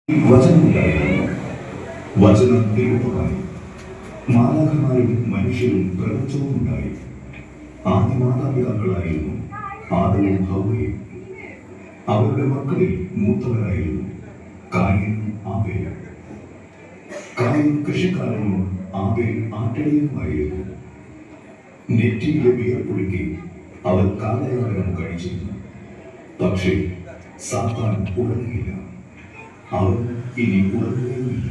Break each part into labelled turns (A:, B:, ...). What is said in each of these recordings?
A: വചനമുണ്ടായിരുന്നു. വചനം ദൈവമായി. മാലാഖമാരും മനുഷ്യരും പ്രപഞ്ചവും ഉണ്ടായി. ആദ്യ മാതാപിതാക്കളായിരുന്നു ആദവും ഹവ്വയും. അവരുടെ മക്കളിൽ മൂത്തവരായിരുന്നു കായനും ആബേലും. കായൻ കൃഷിക്കാരനും ആബേൽ ആട്ടിടയനുമായിരുന്നു. നെറ്റിയിലെ വിയർപ്പൊഴുക്കി അവർ കാലയാപനം കഴിച്ചിരുന്നു. പക്ഷേ സാത്താൻ ഉണർന്നില്ല. അവൻ ഇനി ഉണർന്നേയില്ല.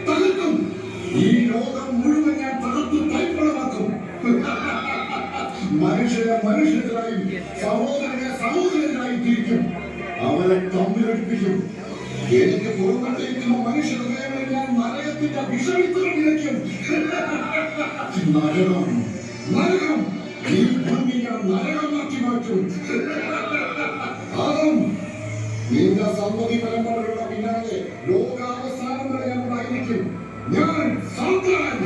B: തകർക്കും. ഈ ലോകം മുഴുവൻ ഞാൻ തകർത്തു തൈപ്പളമാക്കും. മനുഷ്യരായും സഹോദരനായി തിരിക്കും. അവരെ തമ്മിലടിപ്പിക്കും. എനിക്ക് പുറത്തേക്കുന്ന മനുഷ്യ ഹൃദയങ്ങളിൽ ഞാൻ നരകത്തിന്റെ വിഷവിത്തുകൾ വിതയ്ക്കും. നരകം ഈ ഭൂമി ഞാൻ നരകമാക്കി മാറ്റും. ആദം, നിന്റെ സന്തതി പരമ്പരകളുടെ പിന്നാലെ ലോകാവസാനം വരെ ഞാൻ ഉണ്ടായിരിക്കും. ഞാൻ സാത്താൻ.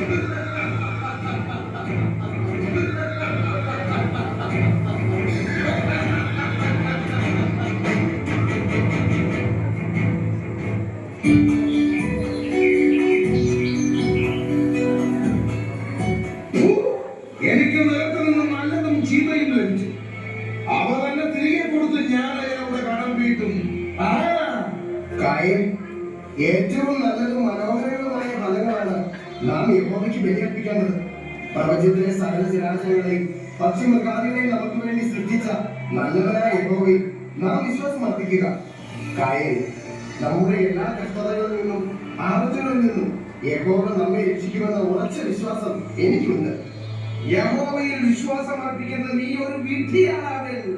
B: എനിക്ക് നിലത്ത് നിന്ന് നല്ലതും ചീത്തയും ലഭിച്ചു. അവ തന്നെ തിരികെ കൊടുത്ത് ഞാൻ അയാളുടെ കടം വീട്ടും.
C: കായൻ, ഏറ്റവും നല്ലതും മനോഹരങ്ങളുമായ ഫലങ്ങളാണ് നാം യഹോവയ്ക്ക് ബലിയർപ്പിക്കേണ്ടത്. പ്രപഞ്ചത്തിലെ സകല ജലാശയങ്ങളെയും പക്ഷിമൃഗാദികളെയും നമുക്ക് വേണ്ടി സൃഷ്ടിച്ച നല്ലവനായ യഹോവയിൽ നാം വിശ്വാസം അർപ്പിക്കുക. കായൻ, നമ്മുടെ എല്ലാ കഷ്ടതകളിൽ നിന്നും ആപത്തുകളിൽ നിന്നും യഹോവ നമ്മെ രക്ഷിക്കുമെന്ന ഉറച്ച വിശ്വാസം എനിക്കുണ്ട്.
B: യഹോവയിൽ വിശ്വാസം അർപ്പിക്കുന്ന നീ ഒരു വിഡ്ഢിയാണാവേണ്ടത്.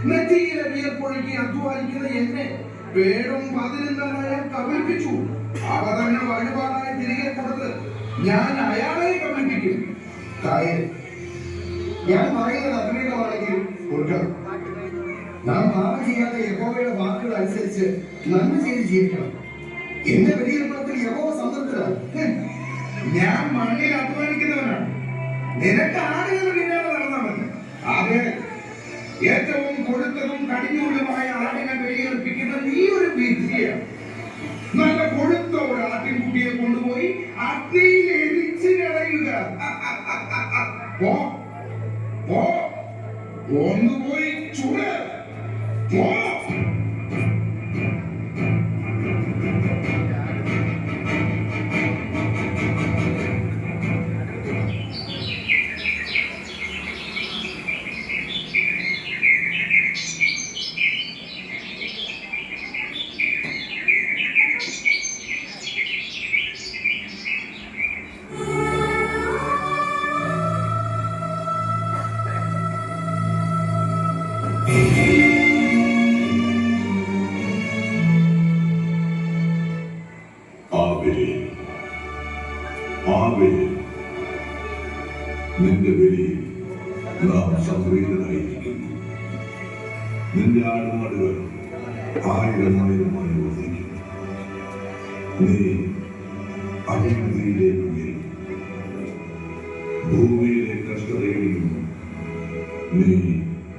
B: നെറ്റിയിലെ വിയർപ്പൊഴുക്കി അധ്വാനിക്കുന്ന എന്നെ പേടും പതിനെന്നമായ കബളിപ്പിച്ചു. അവ തന്നെ വഴിപാടായി തിരികെ കൊടുത്ത് ഞാൻ അയാളെ കബളിപ്പിക്കും.
C: കായൻ, ഞാൻ പറയുന്നത് അഭിനയമാണെങ്കിൽ കൊടുക്കണം. നാം പാപം ചെയ്യാതെ യഹോവയുടെ വാക്കുകൾ അനുസരിച്ച് നന്മ ചെയ്ത് ജീവിക്കണം. എന്റെ ബലിയർപ്പണത്തിൽ യഹോവ സംതൃപ്തനാണ്.
B: ഞാൻ മണ്ണിൽ അധ്വാനിക്കുന്നവനാണ്. നിനക്ക് ആടുകൾ പിന്നാലെ നടന്നാൽ മതി. അതെ, ഏറ്റവും കൊഴുത്തതും കടിഞ്ഞൂലുമായ ആടിനെ ബലിയർപ്പിക്കുന്ന നീ ഒരു വിധിയാണ്. നല്ല കൊഴുത്ത ഒരു ആട്ടിൻകുട്ടിയെ കൊണ്ടുപോയി അഗ്നിയിൽ എരിച്ച് കളയുക. കൊണ്ടുപോയി ചുട.
A: നിന്റെ ബലിയിൽ നാം സംപ്രീതരായിരിക്കുന്നു. നിന്റെ ആടുമാടുകൾ ആയിരമായിരമായി വർദ്ധിക്കും. നീ അഭിവൃദ്ധിയിലേക്ക് ഉയരും. ഭൂമിയിലെ കഷ്ടതയിൽ നിന്നും നീ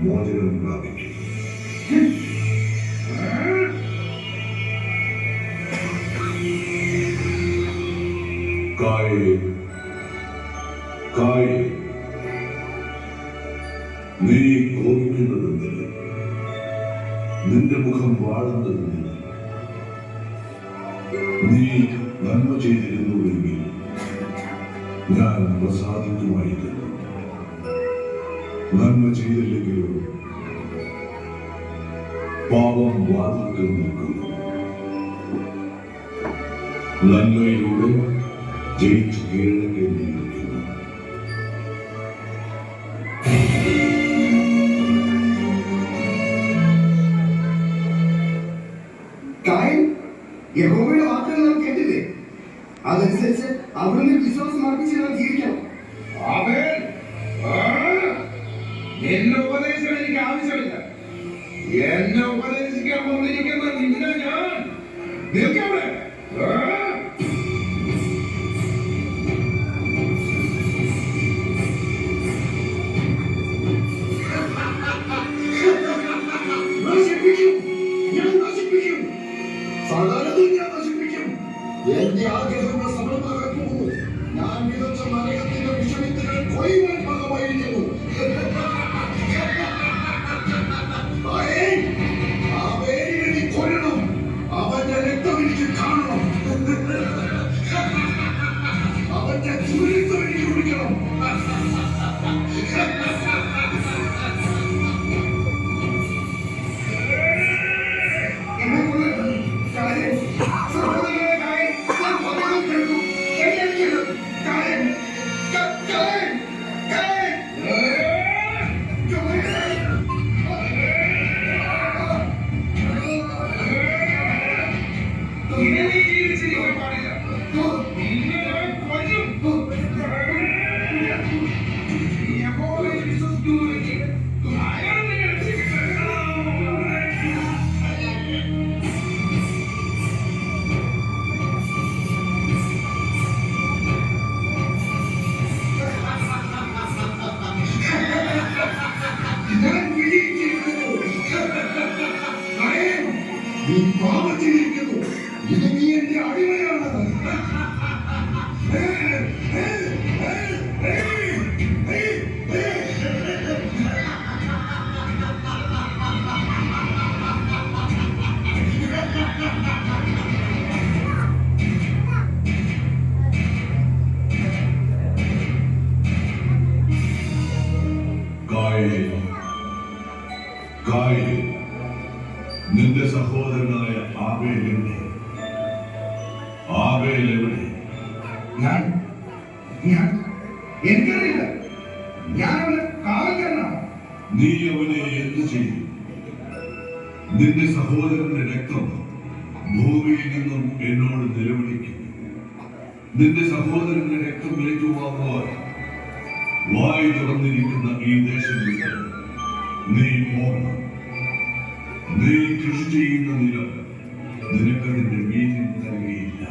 A: മോചനം പ്രാപിക്കും. നീ കോപിക്കുന്നതെന്തിന്? നിന്റെ മുഖം വാടുന്നതെന്തിന്? നീ നന്മ ചെയ്തിരുന്നുവെങ്കിൽ ഞാൻ പ്രസാദിക്കുമായിരുന്നു. നന്മ ചെയ്തില്ലെങ്കിലോ പാപം വാതിൽക്കൽ നിൽക്കുന്നു. നന്മയിലൂടെ ജയിച്ചു കീഴടക്കേണ്ടിയിരിക്കുന്നു.
C: കായൻ, യഹോവയുടെ വാക്കുകൾ നാം കേട്ടില്ലേ? അതനുസരിച്ച് അവിടുന്ന് വിശ്വാസം അർപ്പിച്ച് നാം ജീവിക്കണം.
B: ആബേൽ, നിന്റെ ഉപദേശം എനിക്ക് ആവശ്യമില്ല. എന്നെ ഉപദേശിക്കാൻ വന്നിരിക്കുന്ന നിന്നെ ഞാൻ നിൽക്കവിടെ.
C: നശിപ്പിക്കും, ഞാൻ നശിപ്പിക്കും, സകലതും ഞാൻ നശിപ്പിക്കും. എന്റെ ആഗ്രഹങ്ങൾ സഫലമാകാൻ പോകുന്നു. ഞാൻ വിതച്ച നരകത്തിന്റെ വിഷവിത്തുകൾ കൊയ്യുവാൻ ഭാഗമായിരിക്കുന്നു. ആബേലിനെ നീ കൊല്ലണം. അവന്റെ രക്തം എനിക്ക് കാണണം. അവന്റെ ചുരുക്കം എനിക്ക് കുടിക്കണം.
B: ഇനി നീ ജീവിച്ചിരിക്കാൻ പാടില്ല. നിന്നെ ഞാൻ കൊല്ലും. നീ യഹോവയിൽ വിശ്വസിക്കുന്നുവെങ്കിൽ അയാൾ നിന്നെ രക്ഷിക്കട്ടെ.
C: ഞാൻ വിജയിച്ചിരിക്കുന്നു. നീ പാപത്തിലിരിക്കുന്നു. ഇത് നീ എന്റെ അടിമയാണ്.
A: കായലിൽ നിന്റെ സഹോദരനായ ആബേൽ എവിടെ? ആബേൽ എവിടെ?
C: ഞാൻ എനിക്കറിയില്ല. ഞാൻ അവന് കാവൽക്കാരനാണ്.
A: നീ അവനെ എന്ത് ചെയ്യും? നിന്റെ സഹോദരന്റെ രക്തം ഭൂമിയിൽ നിന്നും എന്നോട് നിലവിളിക്കും. നിന്റെ സഹോദരന്റെ രക്തം ഏറ്റുവാങ്ങുവാൻ വായു തുറന്നിരിക്കുന്ന ഈ ദേശം വിട്ട് നീ പോകണം. നീ കൃഷി ചെയ്യുന്ന നിലം നിനക്കതിന്റെ വീതിൽ നൽകിയില്ല.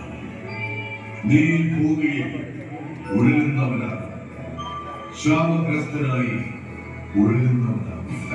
A: നീ ഭൂമിയിൽ ഉഴലുന്നവനാണ്, ശാപഗ്രസ്തനായി ഉഴലുന്നവനാണ്.